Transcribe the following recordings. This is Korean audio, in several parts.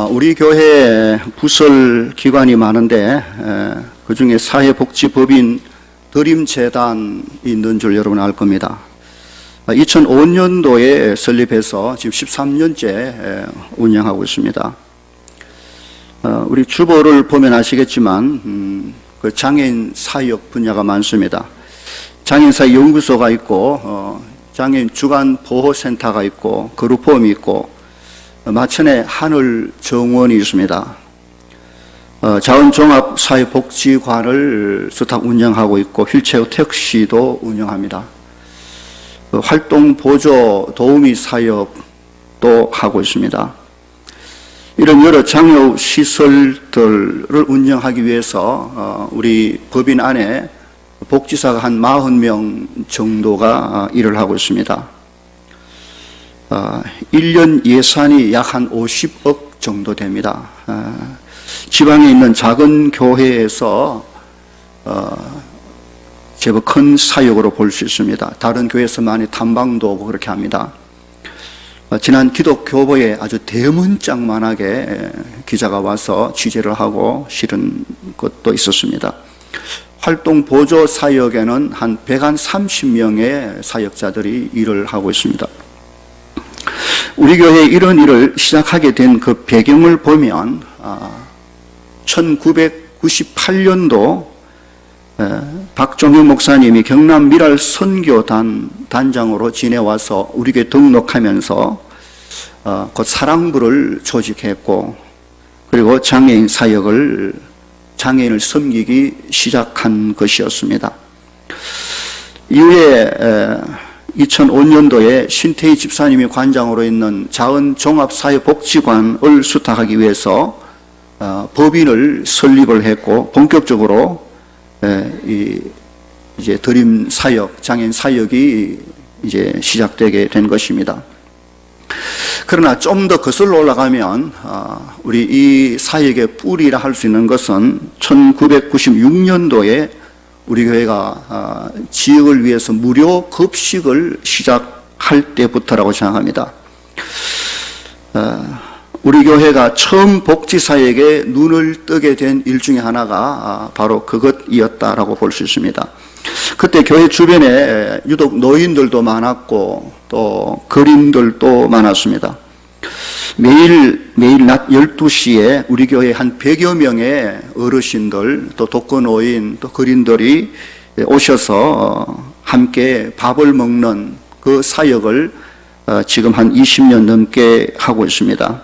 우리 교회에 부설 기관이 많은데 그 중에 사회복지법인 드림재단이 있는 줄 여러분 알 겁니다. 2005년도에 설립해서 지금 13년째 운영하고 있습니다. 우리 주보를 보면 아시겠지만 그 장애인 사역 분야가 많습니다. 장애인사회 연구소가 있고 장애인 주간 보호센터가 있고 그룹홈이 있고 마천에 하늘 정원이 있습니다. 자원종합사회복지관을 수탁 운영하고 있고 휠체어 택시도 운영합니다. 활동보조 도우미 사역도 하고 있습니다. 이런 여러 장애 시설들을 운영하기 위해서 우리 법인 안에 복지사가 한 40명 정도가 일을 하고 있습니다. 1년 예산이 약 한 50억 정도 됩니다. 지방에 있는 작은 교회에서 제법 큰 사역으로 볼 수 있습니다. 다른 교회에서 많이 탐방도 오고 그렇게 합니다. 지난 기독교보에 아주 대문짝만하게 기자가 와서 취재를 하고 실은 것도 있었습니다. 활동 보조 사역에는 한 130명의 사역자들이 일을 하고 있습니다. 우리 교회 이런 일을 시작하게 된 그 배경을 보면 1998년도 박종현 목사님이 경남 미랄 선교단 단장으로 지내와서 우리 교회 등록하면서 곧 사랑부를 조직했고 그리고 장애인 사역을 장애인을 섬기기 시작한 것이었습니다. 이후에 2005년도에 신태희 집사님이 관장으로 있는 자원종합사회복지관을 수탁하기 위해서 법인을 설립을 했고 본격적으로 이제 드림 사역, 장애인 사역이 이제 시작되게 된 것입니다. 그러나 좀 더 거슬러 올라가면 우리 이 사역의 뿌리라 할 수 있는 것은 1996년도에 우리 교회가 지역을 위해서 무료 급식을 시작할 때부터라고 생각합니다. 우리 교회가 처음 복지사역에 눈을 뜨게 된 일 중에 하나가 바로 그것이었다라고 볼 수 있습니다. 그때 교회 주변에 유독 노인들도 많았고 또 거린들도 많았습니다. 매일 낮 12시에 우리 교회 한 100여 명의 어르신들 또 독거노인 또 거린들이 오셔서 함께 밥을 먹는 그 사역을 지금 한 20년 넘게 하고 있습니다.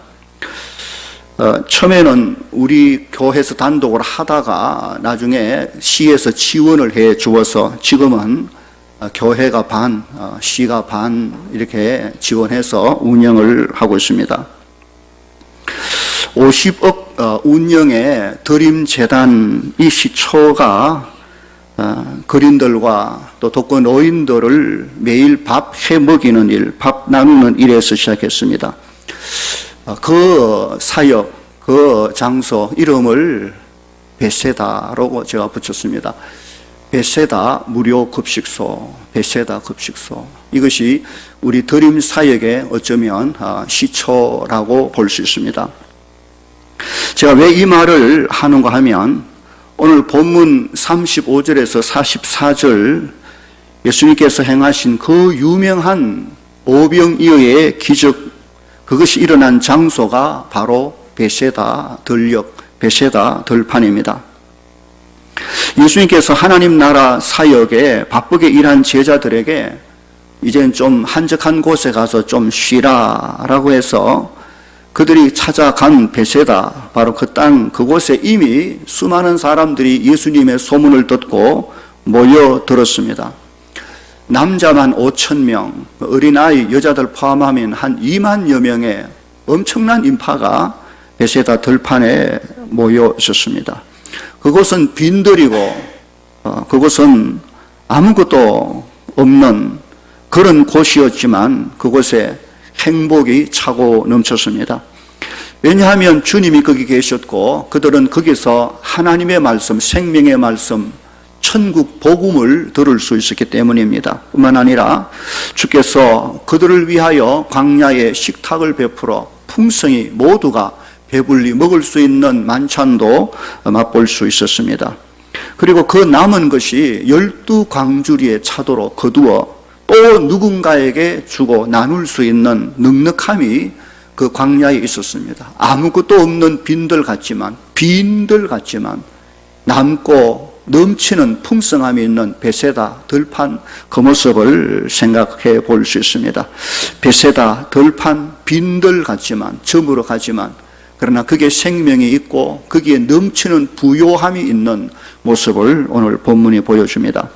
처음에는 우리 교회에서 단독으로 하다가 나중에 시에서 지원을 해 주어서 지금은 교회가 반, 시가 반 이렇게 지원해서 운영을 하고 있습니다. 50억 운영의 드림재단 이 시초가 거린들과 또 독거노인들을 매일 밥 해 먹이는 일, 밥 나누는 일에서 시작했습니다. 그 사역, 그 장소 이름을 베세다라고 제가 붙였습니다. 베세다 무료 급식소, 베세다 급식소. 이것이 우리 드림 사역의 어쩌면 시초라고 볼 수 있습니다. 제가 왜 이 말을 하는가 하면 오늘 본문 35절에서 44절 예수님께서 행하신 그 유명한 오병이어의 기적 그것이 일어난 장소가 바로 베세다 들역, 베세다 들판입니다. 예수님께서 하나님 나라 사역에 바쁘게 일한 제자들에게 이젠 좀 한적한 곳에 가서 좀 쉬라라고 해서 그들이 찾아간 베세다, 바로 그 땅 그곳에 이미 수많은 사람들이 예수님의 소문을 듣고 모여들었습니다. 남자만 5,000명, 어린아이, 여자들 포함하면 한 2만여 명의 엄청난 인파가 베세다 들판에 모여 있었습니다. 그곳은 빈들이고 그곳은 아무것도 없는 그런 곳이었지만 그곳에 행복이 차고 넘쳤습니다. 왜냐하면 주님이 거기 계셨고 그들은 거기서 하나님의 말씀, 생명의 말씀, 천국 복음을 들을 수 있었기 때문입니다. 뿐만 아니라 주께서 그들을 위하여 광야에 식탁을 베풀어 풍성히 모두가 배불리 먹을 수 있는 만찬도 맛볼 수 있었습니다. 그리고 그 남은 것이 12광주리에 차도로 거두어 또 누군가에게 주고 나눌 수 있는 넉넉함이 그 광야에 있었습니다. 아무것도 없는 빈들 같지만 남고 넘치는 풍성함이 있는 베세다 들판 그 모습을 생각해 볼 수 있습니다. 베세다 들판 빈들 같지만 저물어 가지만 그러나 그게 생명이 있고 거기에 넘치는 부요함이 있는 모습을 오늘 본문이 보여줍니다.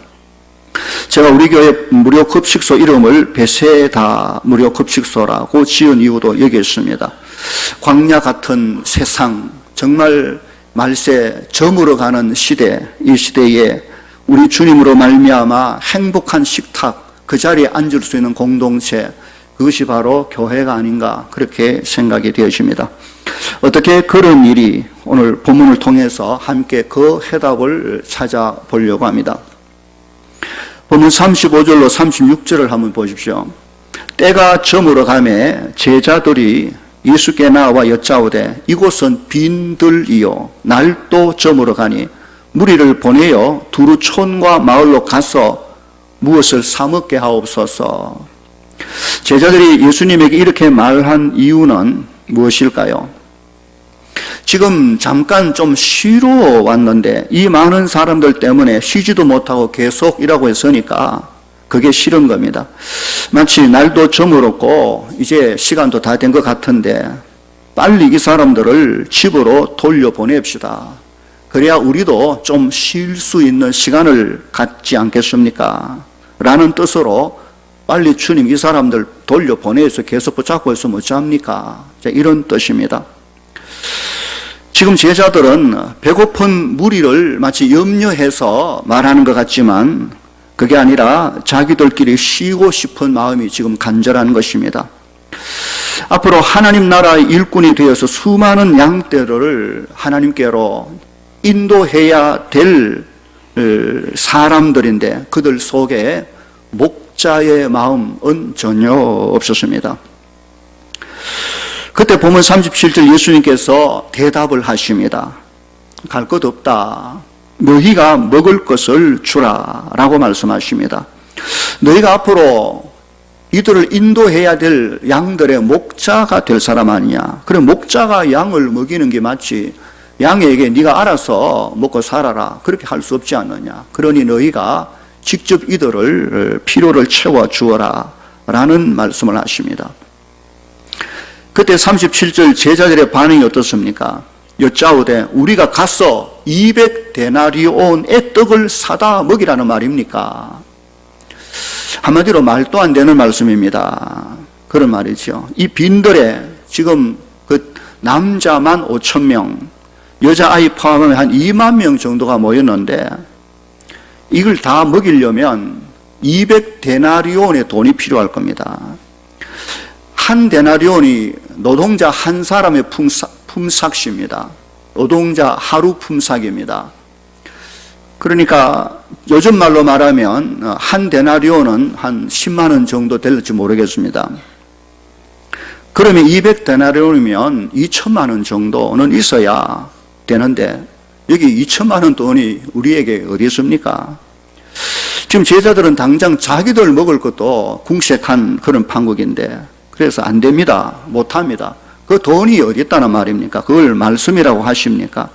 제가 우리 교회 무료급식소 이름을 베세다 무료급식소라고 지은 이유도 여기 있습니다. 광야 같은 세상, 정말 말세 저물어가는 시대, 이 시대에 우리 주님으로 말미암아 행복한 식탁, 그 자리에 앉을 수 있는 공동체, 그것이 바로 교회가 아닌가 그렇게 생각이 되어집니다. 어떻게 그런 일이 오늘 본문을 통해서 함께 그 해답을 찾아보려고 합니다. 본문 35절로 36절을 한번 보십시오. 때가 저물어가매 제자들이 예수께 나와 여짜오되 이곳은 빈들이요 날도 저물어가니 무리를 보내어 두루 촌과 마을로 가서 무엇을 사 먹게 하옵소서. 제자들이 예수님에게 이렇게 말한 이유는 무엇일까요? 지금 잠깐 좀 쉬러 왔는데 이 많은 사람들 때문에 쉬지도 못하고 계속 일하고 있으니까 그게 싫은 겁니다. 마치 날도 저물었고 이제 시간도 다 된 것 같은데 빨리 이 사람들을 집으로 돌려보냅시다. 그래야 우리도 좀 쉴 수 있는 시간을 갖지 않겠습니까? 라는 뜻으로 빨리 주님 이 사람들 돌려보내서 계속 붙잡고 있으면 어찌합니까? 이런 뜻입니다. 지금 제자들은 배고픈 무리를 마치 염려해서 말하는 것 같지만 그게 아니라 자기들끼리 쉬고 싶은 마음이 지금 간절한 것입니다. 앞으로 하나님 나라의 일꾼이 되어서 수많은 양떼들을 하나님께로 인도해야 될 사람들인데 그들 속에 목자의 마음은 전혀 없었습니다. 그때 보면 37절 예수님께서 대답을 하십니다. 갈 것 없다. 너희가 먹을 것을 주라 라고 말씀하십니다. 너희가 앞으로 이들을 인도해야 될 양들의 목자가 될 사람 아니냐. 그래 목자가 양을 먹이는 게 마치 양에게 네가 알아서 먹고 살아라 그렇게 할 수 없지 않느냐. 그러니 너희가 직접 이들을 필요를 채워 주어라 라는 말씀을 하십니다. 그때 37절 제자들의 반응이 어떻습니까? 여짜오되 우리가 가서 200데나리온의 떡을 사다 먹이라는 말입니까? 한마디로 말도 안 되는 말씀입니다. 그런 말이죠. 이 빈들에 지금 그 남자만 5,000명, 여자아이 포함하면 한 2만 명 정도가 모였는데 이걸 다 먹이려면 200데나리온의 돈이 필요할 겁니다. 한 데나리온이 노동자 한 사람의 품삯입니다. 노동자 하루 품삯입니다. 그러니까 요즘 말로 말하면 한 데나리온은 한 10만 원 정도 될지 모르겠습니다. 그러면 200데나리온이면 2천만 원 정도는 있어야 되는데 여기 2천만 원 돈이 우리에게 어디 있습니까? 지금 제자들은 당장 자기들 먹을 것도 궁색한 그런 판국인데 그래서 안 됩니다. 못합니다. 그 돈이 어디 있다는 말입니까? 그걸 말씀이라고 하십니까?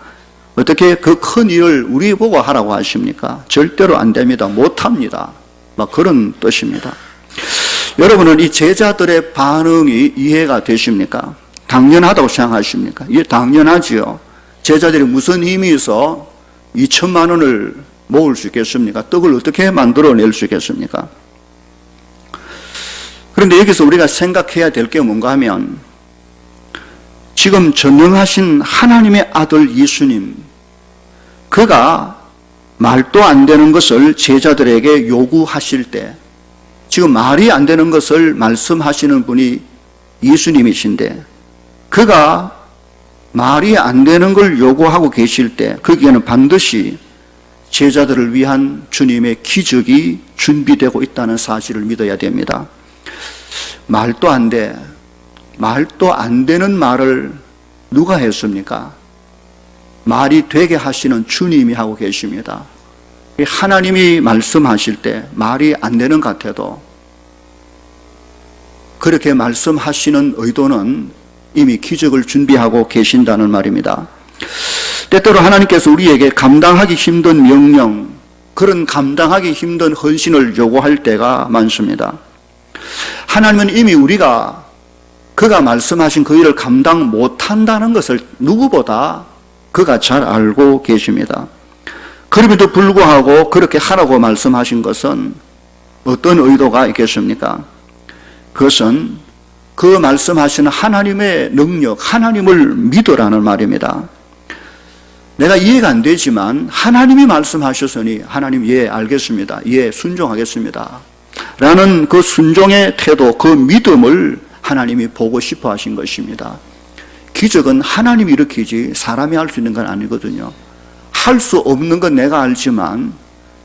어떻게 그 큰 일을 우리 보고 하라고 하십니까? 절대로 안 됩니다. 못합니다. 막 그런 뜻입니다. 여러분은 이 제자들의 반응이 이해가 되십니까? 당연하다고 생각하십니까? 이게 당연하지요. 제자들이 무슨 힘이 있어 2천만 원을 모을 수 있겠습니까? 떡을 어떻게 만들어낼 수 있겠습니까? 그런데 여기서 우리가 생각해야 될 게 뭔가 하면 지금 전능하신 하나님의 아들 예수님, 그가 말도 안 되는 것을 제자들에게 요구하실 때 지금 말이 안 되는 것을 말씀하시는 분이 예수님이신데 그가 말이 안 되는 걸 요구하고 계실 때 거기에는 반드시 제자들을 위한 주님의 기적이 준비되고 있다는 사실을 믿어야 됩니다. 말도 안 되는 말을 누가 했습니까? 말이 되게 하시는 주님이 하고 계십니다. 하나님이 말씀하실 때 말이 안 되는 것 같아도 그렇게 말씀하시는 의도는 이미 기적을 준비하고 계신다는 말입니다. 때때로 하나님께서 우리에게 감당하기 힘든 명령, 그런 감당하기 힘든 헌신을 요구할 때가 많습니다. 하나님은 이미 우리가 그가 말씀하신 그 일을 감당 못한다는 것을 누구보다 그가 잘 알고 계십니다. 그럼에도 불구하고 그렇게 하라고 말씀하신 것은 어떤 의도가 있겠습니까? 그것은 그 말씀하시는 하나님의 능력, 하나님을 믿으라는 말입니다. 내가 이해가 안 되지만 하나님이 말씀하셨으니 하나님 예 알겠습니다. 예 순종하겠습니다. 라는 그 순종의 태도, 그 믿음을 하나님이 보고 싶어 하신 것입니다. 기적은 하나님이 일으키지 사람이 할 수 있는 건 아니거든요. 할 수 없는 건 내가 알지만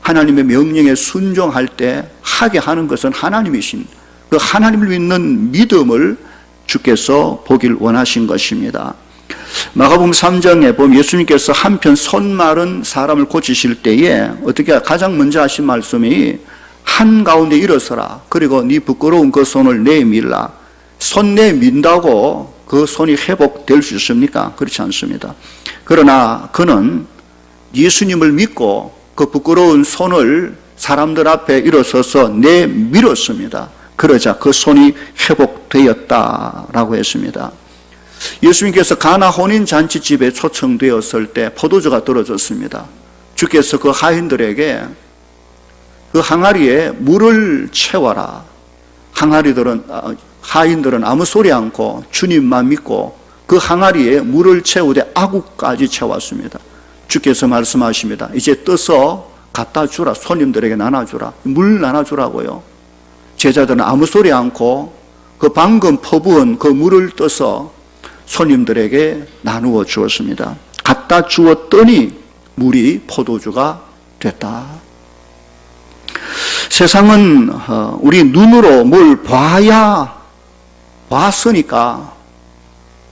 하나님의 명령에 순종할 때 하게 하는 것은 하나님이신 그 하나님을 믿는 믿음을 주께서 보길 원하신 것입니다. 마가복음 3장에 보면 예수님께서 한편 손 마른 사람을 고치실 때에 어떻게 가장 먼저 하신 말씀이 한가운데 일어서라. 그리고 네 부끄러운 그 손을 내밀라. 손 내민다고 그 손이 회복될 수 있습니까? 그렇지 않습니다. 그러나 그는 예수님을 믿고 그 부끄러운 손을 사람들 앞에 일어서서 내밀었습니다. 그러자 그 손이 회복되었다라고 했습니다. 예수님께서 가나 혼인잔치집에 초청되었을 때 포도주가 떨어졌습니다. 주께서 그 하인들에게 그 항아리에 물을 채워라. 하인들은 아무 소리 않고 주님만 믿고 그 항아리에 물을 채우되 아구까지 채웠습니다. 주께서 말씀하십니다. 이제 떠서 갖다 주라. 손님들에게 나눠주라. 물 나눠주라고요. 제자들은 아무 소리 않고 그 방금 퍼부은 그 물을 떠서 손님들에게 나누어 주었습니다. 갖다 주었더니 물이 포도주가 됐다. 세상은 우리 눈으로 뭘 봐야 봤으니까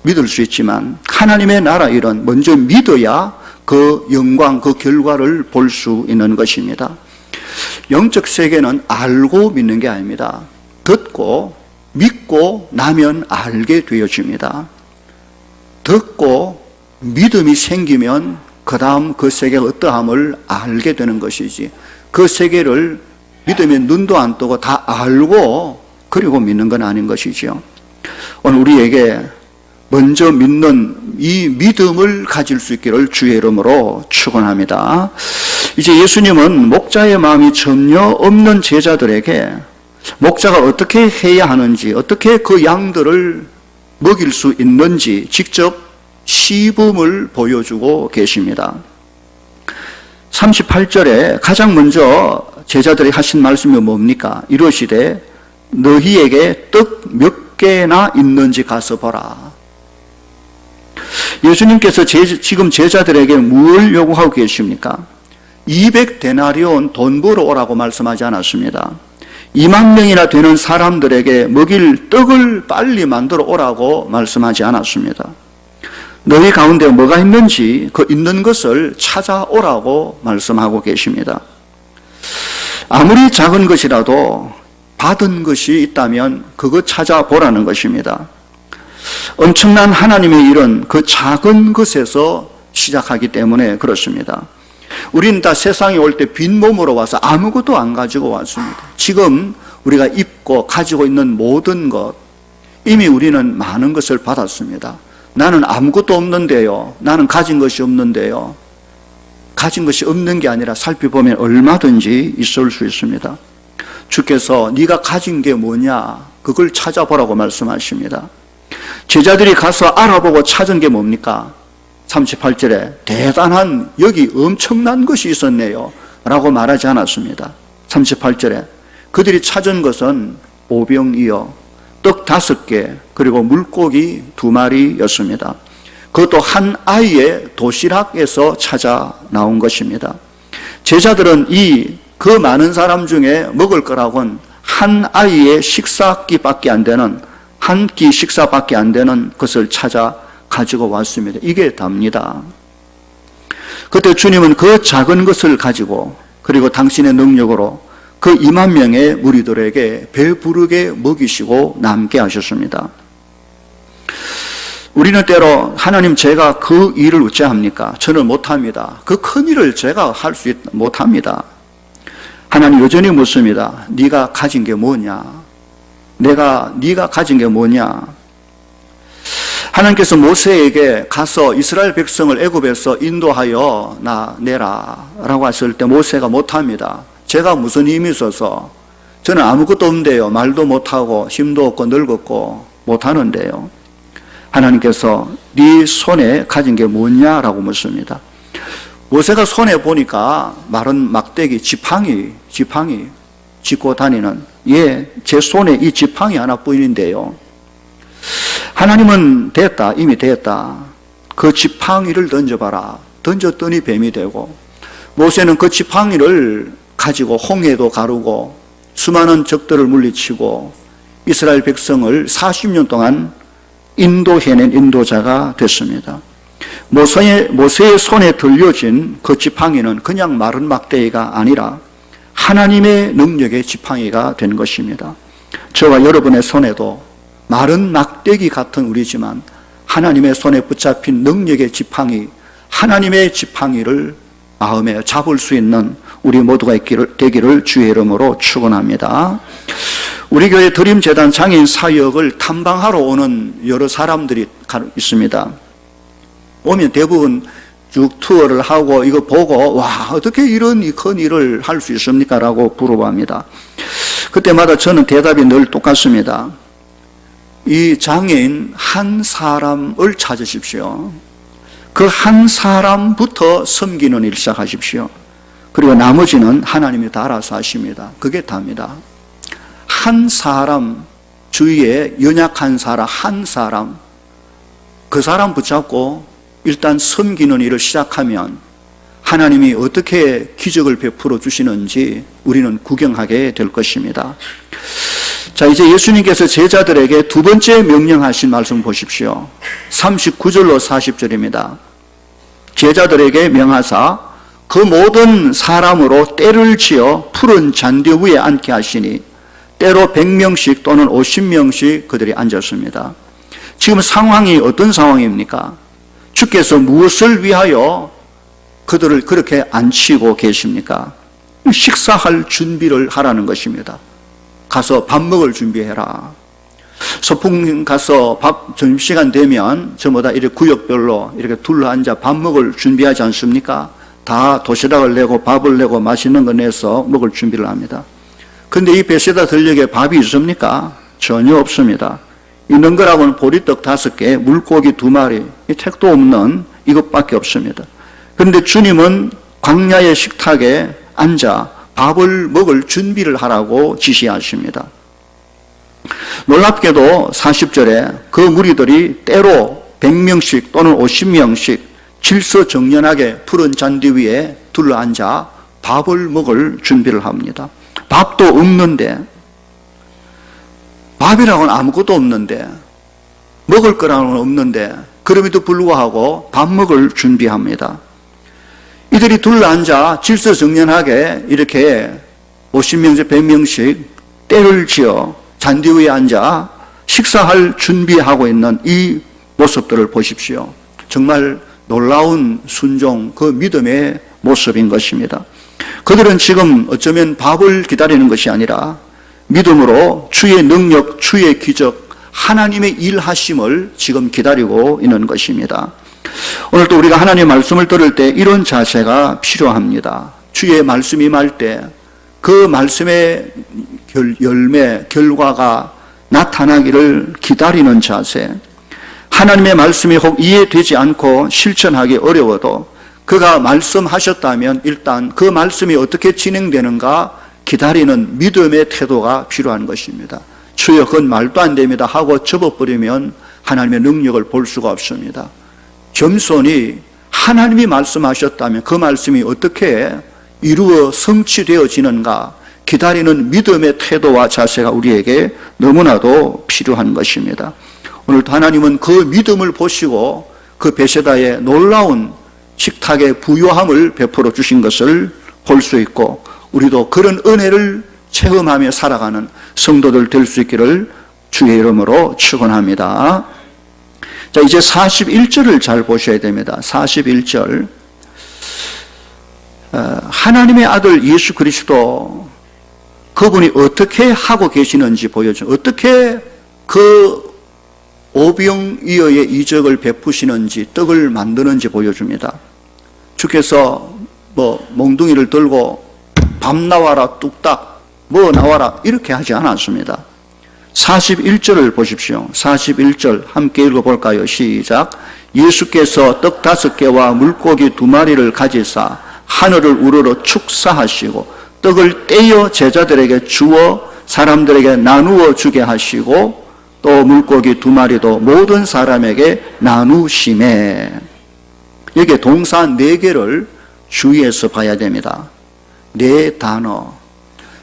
믿을 수 있지만 하나님의 나라 일은 먼저 믿어야 그 영광, 그 결과를 볼 수 있는 것입니다. 영적 세계는 알고 믿는 게 아닙니다. 듣고 믿고 나면 알게 되어집니다. 듣고 믿음이 생기면 그 다음 그 세계가 어떠함을 알게 되는 것이지, 그 세계를 믿음의 눈도 안 뜨고 다 알고 그리고 믿는 건 아닌 것이죠. 오늘 우리에게 먼저 믿는 이 믿음을 가질 수 있기를 주의 이름으로 축원합니다. 이제 예수님은 목자의 마음이 전혀 없는 제자들에게 목자가 어떻게 해야 하는지, 어떻게 그 양들을 먹일 수 있는지 직접 시범을 보여주고 계십니다. 38절에 가장 먼저 제자들이 하신 말씀이 뭡니까? 이러시되 너희에게 떡 몇 개나 있는지 가서 보라. 예수님께서 지금 제자들에게 뭘 요구하고 계십니까? 200데나리온 돈 벌어 오라고 말씀하지 않았습니다. 2만 명이나 되는 사람들에게 먹일 떡을 빨리 만들어 오라고 말씀하지 않았습니다. 너희 가운데 뭐가 있는지 그 있는 것을 찾아오라고 말씀하고 계십니다. 아무리 작은 것이라도 받은 것이 있다면 그거 찾아보라는 것입니다. 엄청난 하나님의 일은 그 작은 것에서 시작하기 때문에 그렇습니다. 우리는 다 세상에 올 때 빈몸으로 와서 아무것도 안 가지고 왔습니다. 지금 우리가 입고 가지고 있는 모든 것, 이미 우리는 많은 것을 받았습니다. 나는 아무것도 없는데요. 나는 가진 것이 없는데요. 가진 것이 없는 게 아니라 살펴보면 얼마든지 있을 수 있습니다. 주께서 네가 가진 게 뭐냐, 그걸 찾아보라고 말씀하십니다. 제자들이 가서 알아보고 찾은 게 뭡니까? 38절에 대단한, 여기 엄청난 것이 있었네요 라고 말하지 않았습니다. 38절에 그들이 찾은 것은 오병이어 떡 5개 그리고 물고기 2마리였습니다. 그것도 한 아이의 도시락에서 찾아 나온 것입니다. 제자들은 그 많은 사람 중에 먹을 거라고는 한 아이의 식사기밖에 안 되는, 한 끼 식사밖에 안 되는 것을 찾아 가지고 왔습니다. 이게 답니다. 그때 주님은 그 작은 것을 가지고 그리고 당신의 능력으로 그 2만 명의 무리들에게 배부르게 먹이시고 남게 하셨습니다. 우리는 때로 하나님 제가 그 일을 어찌 합니까? 저는 못합니다. 그 큰 일을 제가 할 수 못합니다. 하나님 여전히 묻습니다. 네가 가진 게 뭐냐? 네가 가진 게 뭐냐? 하나님께서 모세에게 가서 이스라엘 백성을 애굽에서 인도하여 내라 라고 했을 때 모세가 못합니다. 제가 무슨 힘이 있어서 저는 아무것도 없는데요. 말도 못하고 힘도 없고 늙었고 못하는데요. 하나님께서 네 손에 가진 게 뭐냐라고 묻습니다. 모세가 손에 보니까 마른 막대기 지팡이 짚고 다니는 제 손에 이 지팡이 하나뿐인데요. 하나님은 이미 됐다. 그 지팡이를 던져봐라. 던졌더니 뱀이 되고 모세는 그 지팡이를 가지고 홍해도 가르고 수많은 적들을 물리치고 이스라엘 백성을 40년 동안 인도해낸 인도자가 됐습니다. 모세의 손에 들려진 그 지팡이는 그냥 마른 막대기가 아니라 하나님의 능력의 지팡이가 된 것입니다. 저와 여러분의 손에도 마른 막대기 같은 우리지만 하나님의 손에 붙잡힌 능력의 지팡이, 하나님의 지팡이를 마음에 잡을 수 있는 우리 모두가 되기를 주의 이름으로 축원합니다. 우리 교회 드림재단 장애인 사역을 탐방하러 오는 여러 사람들이 있습니다. 오면 대부분 쭉 투어를 하고 이거 보고 와 어떻게 이런 큰 일을 할 수 있습니까? 라고 물어봅니다. 그때마다 저는 대답이 늘 똑같습니다. 이 장애인 한 사람을 찾으십시오. 그 한 사람부터 섬기는 일 시작하십시오. 그리고 나머지는 하나님이 다 알아서 하십니다. 그게 답니다. 한 사람, 주위에 연약한 사람, 한 사람, 그 사람 붙잡고 일단 섬기는 일을 시작하면 하나님이 어떻게 기적을 베풀어 주시는지 우리는 구경하게 될 것입니다. 자, 이제 예수님께서 제자들에게 두 번째 명령하신 말씀 보십시오. 39절로 40절입니다. 제자들에게 명하사 그 모든 사람으로 떼를 지어 푸른 잔디 위에 앉게 하시니 때로 100명씩 또는 50명씩 그들이 앉았습니다. 지금 상황이 어떤 상황입니까? 주께서 무엇을 위하여 그들을 그렇게 앉히고 계십니까? 식사할 준비를 하라는 것입니다. 가서 밥 먹을 준비해라. 소풍 가서 점심시간 되면 전부 다 이렇게 구역별로 이렇게 둘러앉아 밥 먹을 준비하지 않습니까? 다 도시락을 내고 밥을 내고 맛있는 거 내서 먹을 준비를 합니다. 근데 이 베세다 들녘에 밥이 있습니까? 전혀 없습니다. 있는 거라고는 보리떡 5개, 물고기 2마리, 이 택도 없는 이것밖에 없습니다. 그런데 주님은 광야의 식탁에 앉아 밥을 먹을 준비를 하라고 지시하십니다. 놀랍게도 40절에 그 무리들이 때로 100명씩 또는 50명씩 질서정연하게 푸른 잔디 위에 둘러앉아 밥을 먹을 준비를 합니다. 밥도 없는데, 밥이라고는 아무것도 없는데, 먹을 거라고는 없는데, 그럼에도 불구하고 밥 먹을 준비합니다. 이들이 둘러앉아 질서정연하게 이렇게 50명씩 100명씩 때를 지어 잔디 위에 앉아 식사할 준비하고 있는 이 모습들을 보십시오. 정말 놀라운 순종, 그 믿음의 모습인 것입니다. 그들은 지금 어쩌면 밥을 기다리는 것이 아니라 믿음으로 주의 능력, 주의 기적, 하나님의 일하심을 지금 기다리고 있는 것입니다. 오늘도 우리가 하나님의 말씀을 들을 때 이런 자세가 필요합니다. 주의 말씀이 임할 때 그 말씀의 열매, 결과가 나타나기를 기다리는 자세, 하나님의 말씀이 혹 이해되지 않고 실천하기 어려워도 그가 말씀하셨다면 일단 그 말씀이 어떻게 진행되는가 기다리는 믿음의 태도가 필요한 것입니다. 주여 그건 말도 안 됩니다 하고 접어버리면 하나님의 능력을 볼 수가 없습니다. 겸손히 하나님이 말씀하셨다면 그 말씀이 어떻게 이루어 성취되어지는가 기다리는 믿음의 태도와 자세가 우리에게 너무나도 필요한 것입니다. 오늘도 하나님은 그 믿음을 보시고 그 베세다의 놀라운 식탁의 부유함을 베풀어 주신 것을 볼 수 있고, 우리도 그런 은혜를 체험하며 살아가는 성도들 될 수 있기를 주의 이름으로 축원합니다. 자, 이제 41절을 잘 보셔야 됩니다. 41절. 하나님의 아들 예수 그리스도, 그분이 어떻게 하고 계시는지 보여줘. 어떻게 그 오병이어의 이적을 베푸시는지, 떡을 만드는지 보여줍니다. 주께서 몽둥이를 들고 밥 나와라 뚝딱 뭐 나와라 이렇게 하지 않았습니다. 41절을 보십시오. 41절 함께 읽어볼까요? 시작. 예수께서 떡 5개와 물고기 2마리를 가지사 하늘을 우러러 축사하시고 떡을 떼어 제자들에게 주어 사람들에게 나누어 주게 하시고 또 물고기 2마리도 모든 사람에게 나누시매. 여기에 동사 4개를 주의해서 봐야 됩니다. 4단어.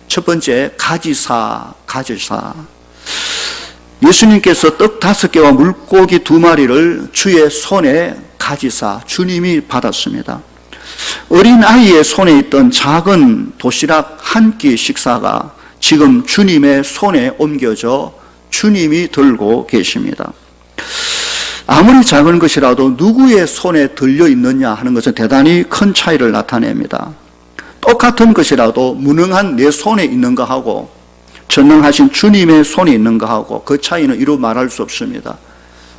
첫 번째, 가지사. 예수님께서 떡 5개와 물고기 2마리를 주의 손에 가지사, 주님이 받았습니다. 어린 아이의 손에 있던 작은 도시락 한 끼 식사가 지금 주님의 손에 옮겨져 주님이 들고 계십니다. 아무리 작은 것이라도 누구의 손에 들려 있느냐 하는 것은 대단히 큰 차이를 나타냅니다. 똑같은 것이라도 무능한 내 손에 있는 것하고 전능하신 주님의 손에 있는 것하고 그 차이는 이루 말할 수 없습니다.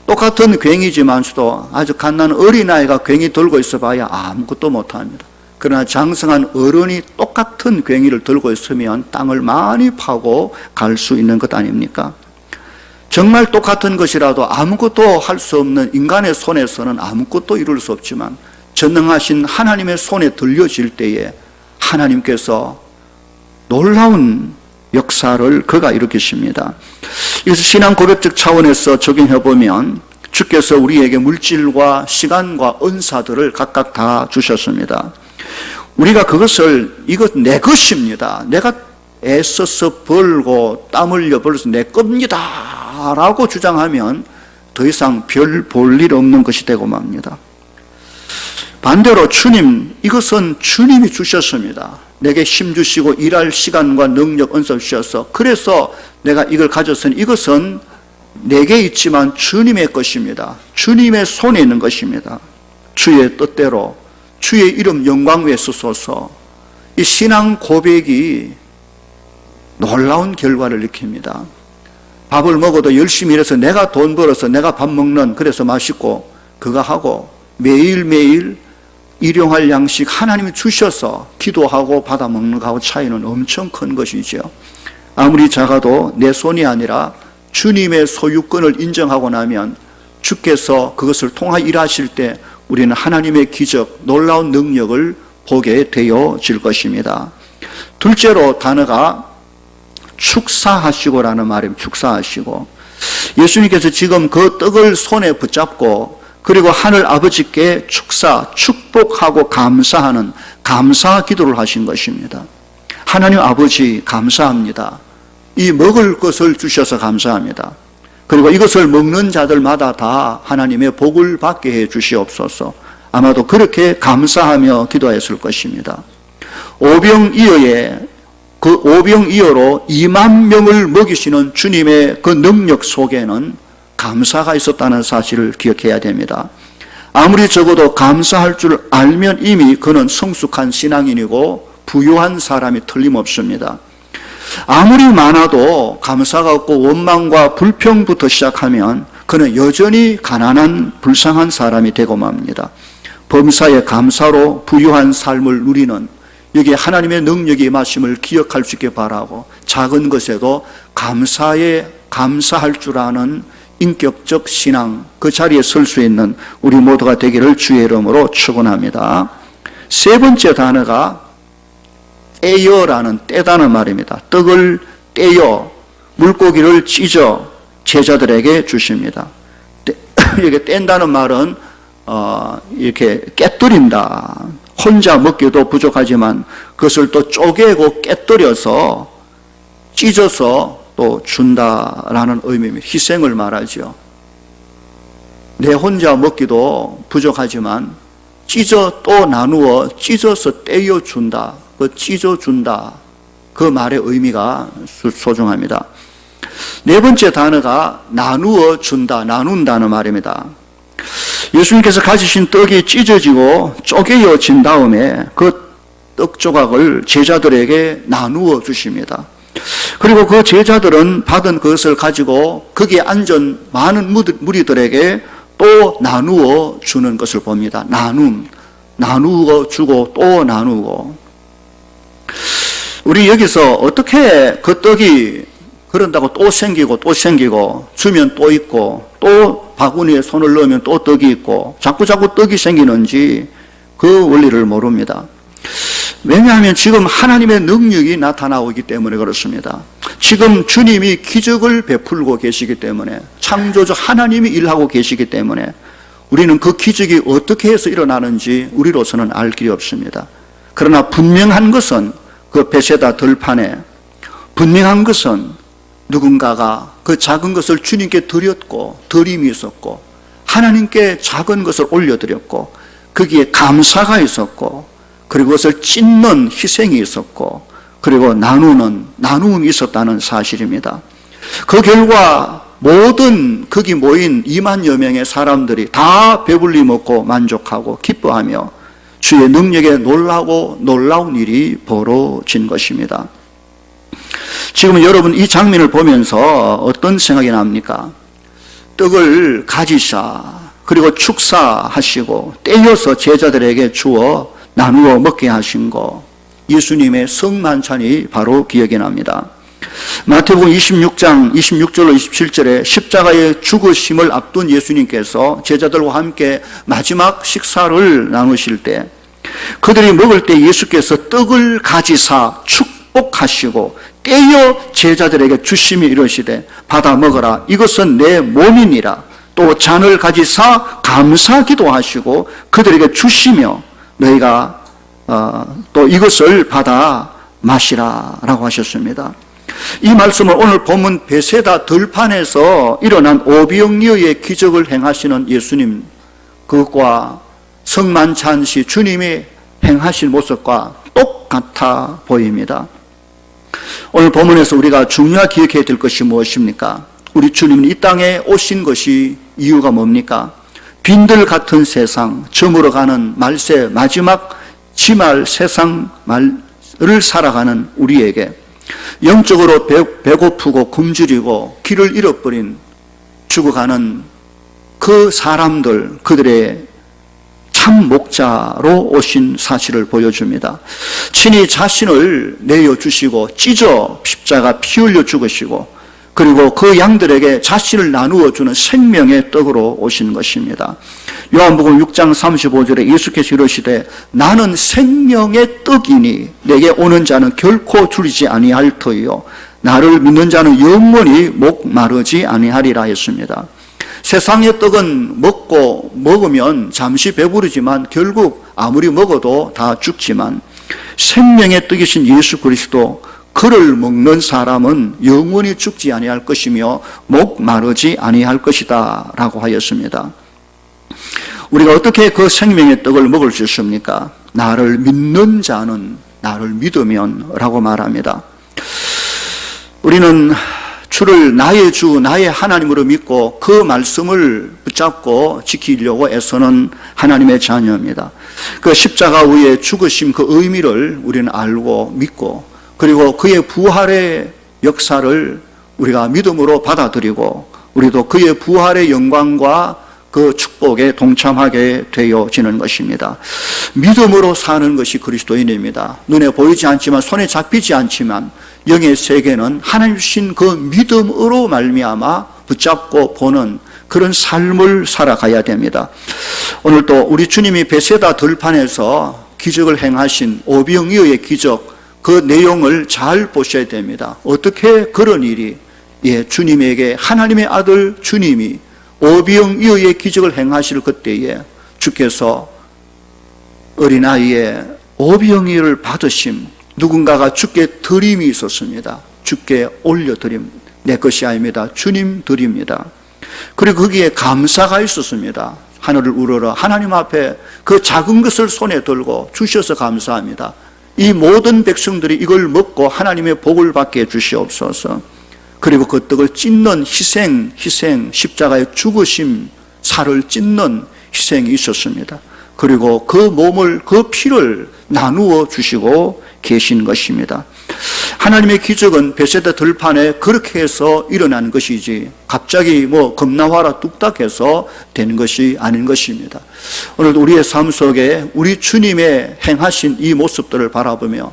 똑같은 괭이지만서도 아주 갓난 어린아이가 괭이 들고 있어 봐야 아무것도 못합니다. 그러나 장성한 어른이 똑같은 괭이를 들고 있으면 땅을 많이 파고 갈 수 있는 것 아닙니까? 정말 똑같은 것이라도 아무것도 할 수 없는 인간의 손에서는 아무것도 이룰 수 없지만 전능하신 하나님의 손에 들려질 때에 하나님께서 놀라운 역사를 그가 일으키십니다. 그래서 신앙 고백적 차원에서 적용해 보면 주께서 우리에게 물질과 시간과 은사들을 각각 다 주셨습니다. 우리가 그것을 이것 내 것입니다. 내가 애써서 벌고 땀 흘려 벌어서 내 겁니다 라고 주장하면 더 이상 별 볼 일 없는 것이 되고 맙니다. 반대로 주님, 이것은 주님이 주셨습니다. 내게 힘 주시고 일할 시간과 능력, 은사 주셔서 그래서 내가 이걸 가졌으니 이것은 내게 있지만 주님의 것입니다. 주님의 손에 있는 것입니다. 주의 뜻대로 주의 이름 영광 위에 쓰소서. 이 신앙 고백이 놀라운 결과를 일으킵니다. 밥을 먹어도 열심히 일해서 내가 돈 벌어서 내가 밥 먹는, 그래서 맛있고 그거 하고 매일매일 일용할 양식 하나님이 주셔서 기도하고 받아 먹는 것하고 차이는 엄청 큰 것이죠. 아무리 작아도 내 손이 아니라 주님의 소유권을 인정하고 나면 주께서 그것을 통하여 일하실 때 우리는 하나님의 기적, 놀라운 능력을 보게 되어질 것입니다. 둘째로 단어가 축사하시고라는 말입니다. 축사하시고. 예수님께서 지금 그 떡을 손에 붙잡고 그리고 하늘 아버지께 축복하고 감사하는 감사 기도를 하신 것입니다. 하나님 아버지 감사합니다. 이 먹을 것을 주셔서 감사합니다. 그리고 이것을 먹는 자들마다 다 하나님의 복을 받게 해 주시옵소서. 아마도 그렇게 감사하며 기도했을 것입니다. 그 오병이어로 2만 명을 먹이시는 주님의 그 능력 속에는 감사가 있었다는 사실을 기억해야 됩니다. 아무리 적어도 감사할 줄 알면 이미 그는 성숙한 신앙인이고 부유한 사람이 틀림없습니다. 아무리 많아도 감사가 없고 원망과 불평부터 시작하면 그는 여전히 가난한 불쌍한 사람이 되고 맙니다. 범사의 감사로 부유한 삶을 누리는, 여기에 하나님의 능력이 임하심을 기억할 수 있게 바라고 작은 것에도 감사할 줄 아는 인격적 신앙, 그 자리에 설 수 있는 우리 모두가 되기를 주의 이름으로 축원합니다. 세 번째 단어가 떼어라는 떼다는 말입니다. 떡을 떼어 물고기를 찢어 제자들에게 주십니다. 이렇게 뗀다는 말은 이렇게 깨뜨린다. 혼자 먹기도 부족하지만 그것을 또 쪼개고 깨뜨려서 찢어서 또 준다라는 의미입니다. 희생을 말하죠. 내 혼자 먹기도 부족하지만 찢어 또 나누어 찢어서 떼어준다. 그 찢어준다. 그 말의 의미가 소중합니다. 네 번째 단어가 나누어 준다, 나눈다는 말입니다. 예수님께서 가지신 떡이 찢어지고 쪼개어진 다음에 그 떡 조각을 제자들에게 나누어 주십니다. 그리고 그 제자들은 받은 그것을 가지고 거기에 앉은 많은 무리들에게 또 나누어 주는 것을 봅니다. 나누어 주고 또 나누고. 우리 여기서 어떻게 그 떡이 그런다고 또 생기고 또 생기고 주면 또 있고 또 바구니에 손을 넣으면 또 떡이 있고 자꾸 떡이 생기는지 그 원리를 모릅니다. 왜냐하면 지금 하나님의 능력이 나타나고 있기 때문에 그렇습니다. 지금 주님이 기적을 베풀고 계시기 때문에 창조주 하나님이 일하고 계시기 때문에 우리는 그 기적이 어떻게 해서 일어나는지 우리로서는 알 길이 없습니다. 그러나 분명한 것은 그 베세다 들판에 분명한 것은 누군가가 그 작은 것을 주님께 드렸고 드림이 있었고 하나님께 작은 것을 올려드렸고 거기에 감사가 있었고 그리고 그것을 찢는 희생이 있었고 그리고 나눔이 있었다는 사실입니다. 그 결과 모든 거기 모인 2만여 명의 사람들이 다 배불리 먹고 만족하고 기뻐하며 주의 능력에 놀라운 일이 벌어진 것입니다. 지금 여러분 이 장면을 보면서 어떤 생각이 납니까? 떡을 가지사 그리고 축사하시고 떼어서 제자들에게 주어 나누어 먹게 하신 거, 예수님의 성만찬이 바로 기억이 납니다. 마태복음 26장 26절로 27절에 십자가의 죽으심을 앞둔 예수님께서 제자들과 함께 마지막 식사를 나누실 때 그들이 먹을 때 예수께서 떡을 가지사 축복하시고 떼어 제자들에게 주시며 이르시되 받아 먹어라 이것은 내 몸이니라. 또 잔을 가지사 감사 기도하시고 그들에게 주시며 너희가 또 이것을 받아 마시라 라고 하셨습니다. 이 말씀은 오늘 본문 베세다 들판에서 일어난 오병이어의 기적을 행하시는 예수님 그것과 성만찬 시 주님이 행하신 모습과 똑같아 보입니다. 오늘 본문에서 우리가 중요하게 기억해야 될 것이 무엇입니까? 우리 주님은 이 땅에 오신 것이 이유가 뭡니까? 빈들 같은 세상, 저물어가는 말세 마지막 지말 세상을 살아가는 우리에게 영적으로 배고프고 굶주리고 길을 잃어버린 죽어가는 그 사람들, 그들의 참 목자로 오신 사실을 보여줍니다. 친히 자신을 내어주시고 찢어 십자가 피 흘려 죽으시고 그리고 그 양들에게 자신을 나누어 주는 생명의 떡으로 오신 것입니다. 요한복음 6장 35절에 예수께서 이르시되 나는 생명의 떡이니 내게 오는 자는 결코 줄이지 아니할 터이요 나를 믿는 자는 영원히 목마르지 아니하리라 했습니다. 세상의 떡은 먹으면 잠시 배부르지만 결국 아무리 먹어도 다 죽지만 생명의 떡이신 예수 그리스도 그를 먹는 사람은 영원히 죽지 아니할 것이며 목마르지 아니할 것이다 라고 하였습니다. 우리가 어떻게 그 생명의 떡을 먹을 수 있습니까? 나를 믿는 자는 나를 믿으면 라고 말합니다. 우리는 주를 나의 주, 나의 하나님으로 믿고 그 말씀을 붙잡고 지키려고 애쓰는 하나님의 자녀입니다. 그 십자가 위에 죽으심 그 의미를 우리는 알고 믿고 그리고 그의 부활의 역사를 우리가 믿음으로 받아들이고 우리도 그의 부활의 영광과 그 축복에 동참하게 되어지는 것입니다. 믿음으로 사는 것이 그리스도인입니다. 눈에 보이지 않지만 손에 잡히지 않지만 영의 세계는 하나님 주신 그 믿음으로 말미암아 붙잡고 보는 그런 삶을 살아가야 됩니다. 오늘 또 우리 주님이 베세다 들판에서 기적을 행하신 오병이어의 기적 그 내용을 잘 보셔야 됩니다. 어떻게 그런 일이 주님에게 하나님의 아들 주님이 오병이어의 기적을 행하실 그때에 주께서 어린아이의 오병이어를 받으심 누군가가 주께 드림이 있었습니다. 주께 올려드림 내 것이 아닙니다. 주님 드립니다. 그리고 거기에 감사가 있었습니다. 하늘을 우러러 하나님 앞에 그 작은 것을 손에 들고 주셔서 감사합니다. 이 모든 백성들이 이걸 먹고 하나님의 복을 받게 해주시옵소서. 그리고 그 떡을 찢는 희생, 십자가의 죽으심, 살을 찢는 희생이 있었습니다. 그리고 그 몸을, 그 피를 나누어 주시고 계신 것입니다. 하나님의 기적은 베세다 들판에 그렇게 해서 일어난 것이지 갑자기 겁나와라 뚝딱 해서 된 것이 아닌 것입니다. 오늘도 우리의 삶 속에 우리 주님의 행하신 이 모습들을 바라보며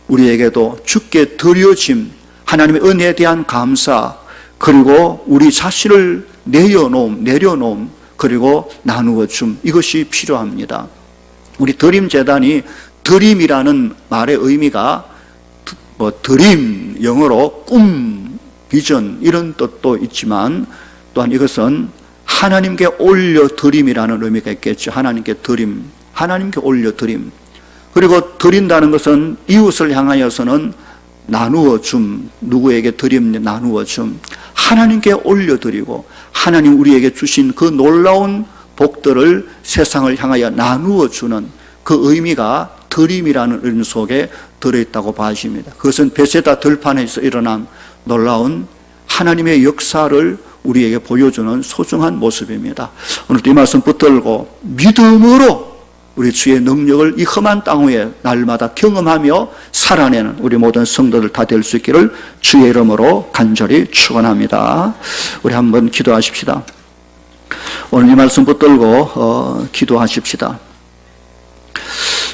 우리에게도 주께 드려짐, 하나님의 은혜에 대한 감사, 그리고 우리 자신을 내려놓음, 그리고 나누어 줌, 이것이 필요합니다. 우리 드림재단이 드림이라는 말의 의미가 드림, 영어로 꿈, 비전 이런 뜻도 있지만 또한 이것은 하나님께 올려드림이라는 의미가 있겠죠. 하나님께 드림, 하나님께 올려드림. 그리고 드린다는 것은 이웃을 향하여서는 나누어 줌, 누구에게 드림, 나누어 줌, 하나님께 올려드리고 하나님 우리에게 주신 그 놀라운 복들을 세상을 향하여 나누어 주는 그 의미가 드림이라는 의미 속에 들어있다고 봐집니다. 그것은 베세다 들판에서 일어난 놀라운 하나님의 역사를 우리에게 보여주는 소중한 모습입니다. 오늘도 이 말씀 붙들고 믿음으로 우리 주의 능력을 이 험한 땅 위에 날마다 경험하며 살아내는 우리 모든 성도들 다 될 수 있기를 주의 이름으로 간절히 축원합니다. 우리 한번 기도하십시다. 오늘 이 말씀 붙들고 기도하십시다.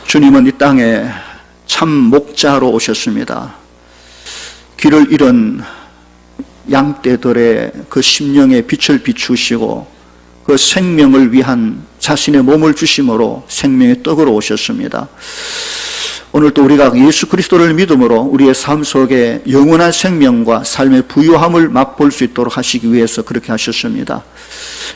주님은 이 땅에 참 목자로 오셨습니다. 길을 잃은 양떼들의 그 심령에 빛을 비추시고 그 생명을 위한 자신의 몸을 주심으로 생명의 떡으로 오셨습니다. 오늘도 우리가 예수 그리스도를 믿음으로 우리의 삶 속에 영원한 생명과 삶의 부유함을 맛볼 수 있도록 하시기 위해서 그렇게 하셨습니다.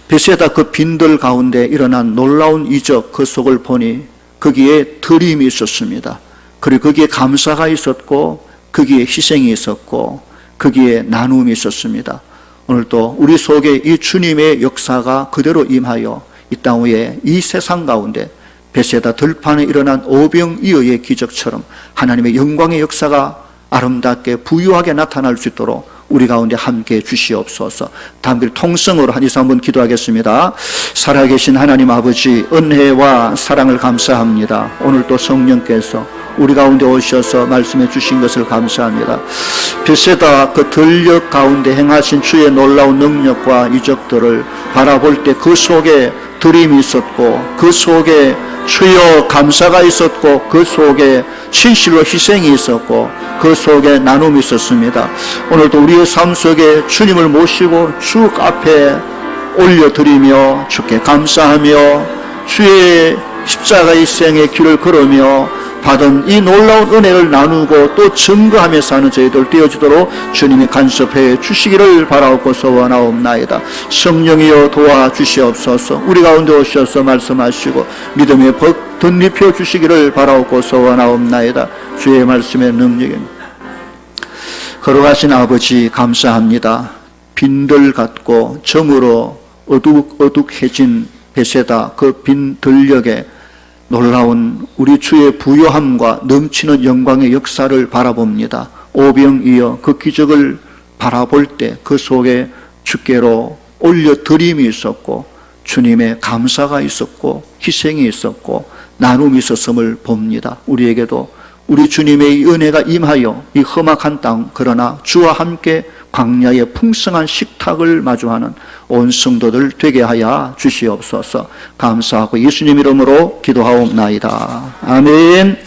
베세다 그 빈들 가운데 일어난 놀라운 이적, 그 속을 보니 거기에 드림이 있었습니다. 그리고 거기에 감사가 있었고 거기에 희생이 있었고 거기에 나눔이 있었습니다. 오늘도 우리 속에 이 주님의 역사가 그대로 임하여 이 땅 위에 이 세상 가운데 베세다 들판에 일어난 오병이어의 기적처럼 하나님의 영광의 역사가 아름답게 부유하게 나타날 수 있도록 우리 가운데 함께 주시옵소서. 다음길 통성으로 한 이상 한번 기도하겠습니다. 살아계신 하나님 아버지, 은혜와 사랑을 감사합니다. 오늘도 성령께서 우리 가운데 오셔서 말씀해 주신 것을 감사합니다. 베세다 그 들녘 가운데 행하신 주의 놀라운 능력과 이적들을 바라볼 때 그 속에 드림이 있었고 그 속에 주여 감사가 있었고 그 속에 진실로 희생이 있었고 그 속에 나눔이 있었습니다. 오늘도 우리의 삶 속에 주님을 모시고 주 앞에 올려드리며 주께 감사하며 주의 십자가의 희생의 길을 걸으며 받은 이 놀라운 은혜를 나누고 또 증거하며 사는 저희들 되어지도록 주님이 간섭해 주시기를 바라옵고 소원하옵나이다. 성령이여 도와주시옵소서. 우리 가운데 오셔서 말씀하시고 믿음의 법 덧입혀 주시기를 바라옵고 소원하옵나이다. 주의 말씀의 능력입니다. 걸어가신 아버지 감사합니다. 빈들 같고 점으로 어둑해진 베세다 그 빈 들녘에 놀라운 우리 주의 부요함과 넘치는 영광의 역사를 바라봅니다. 오병이어 그 기적을 바라볼 때 그 속에 주께로 올려드림이 있었고 주님의 감사가 있었고 희생이 있었고 나눔이 있었음을 봅니다. 우리에게도 우리 주님의 은혜가 임하여 이 험악한 땅, 그러나 주와 함께 광야의 풍성한 식탁을 마주하는 온 성도들 되게 하여 주시옵소서. 감사하고 예수님 이름으로 기도하옵나이다. 아멘.